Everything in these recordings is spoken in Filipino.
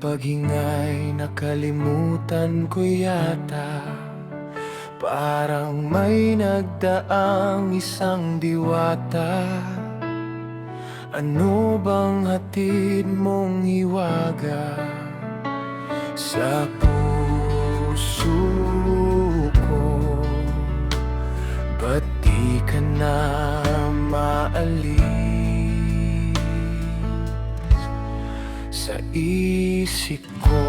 paghinga'y nakalimutan ko yata. Parang may nagdaang isang diwata. Ano bang hatid mong hiwaga sa puso ko? Ba't di ka na maalis sa isip ko?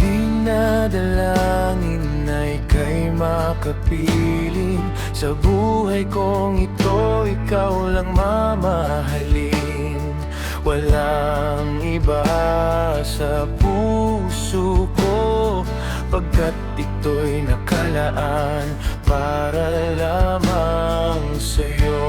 Dinadalangin ay kay makapiling sa buhay kong ito, ikaw lang mamahalin. Walang iba sa puso ko, pagkat ito'y nakalaan para lamang sa'yo.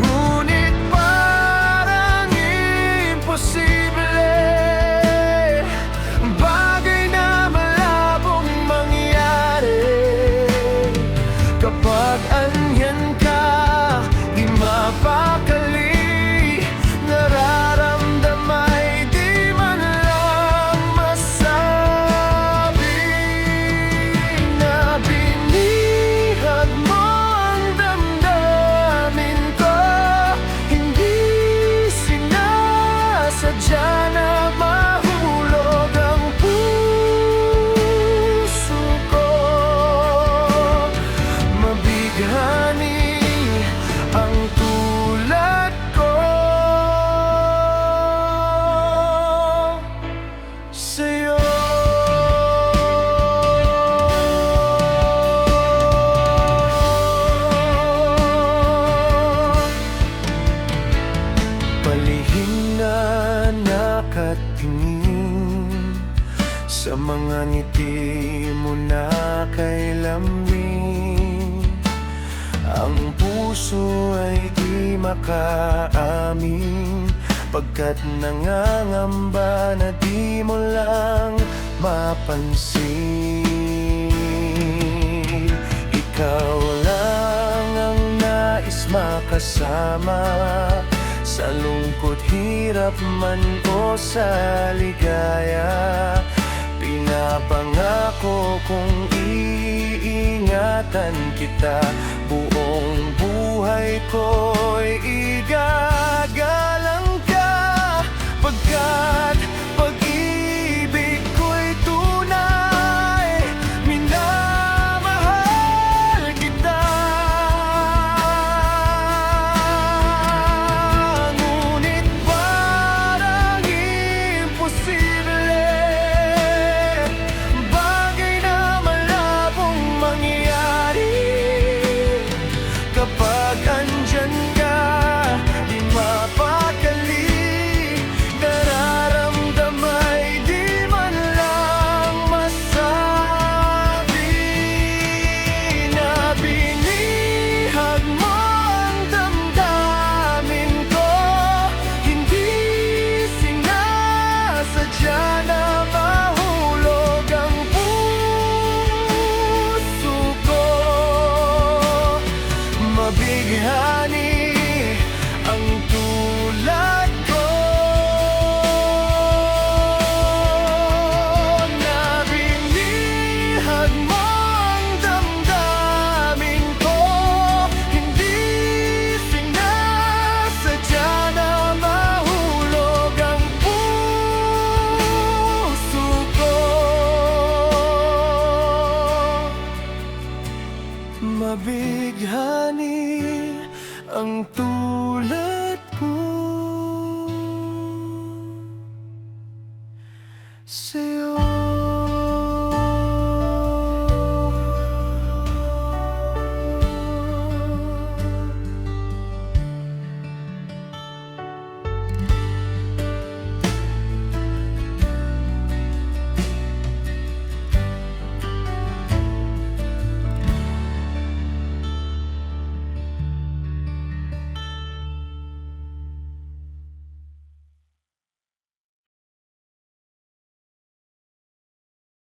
Ngunit parang imposible, bagay na malabong mangyari. Kapag andyan ka, di mapakali, nararamdamay di man lang masabi na binihag mo ang damdamin ko. Hindi sinasadya na mahulog ang puso ko. Mabighani ang tulad ko sa'yo. Palihim na nakatingin sa mga ngiti mo na kay lambing, ang puso ay di makaamin, pagkat nangangamba na di mo lang mapansin. Ikaw lang ang nais makasama sa lungkot, hirap man o sa ligaya. Pinapangako kong iingatan kita, buong buhay ko'y igagalang ka, pagkat pag-ibig ko'y tunay, minamahal kita. Ngunit parang imposible, bagay na malabong mangyari. Kapag andyan ka, di mapakali, nararamdamay di man lang masabi na binihag mo ang damdamin ko. Hindi sinasadya na mahulog ang puso ko. Mabighani ang tulad ko, na binihag mo ang damdamin ko. Hindi sinasadya na mahulog ang puso ko. Mabighani ang tulad ko.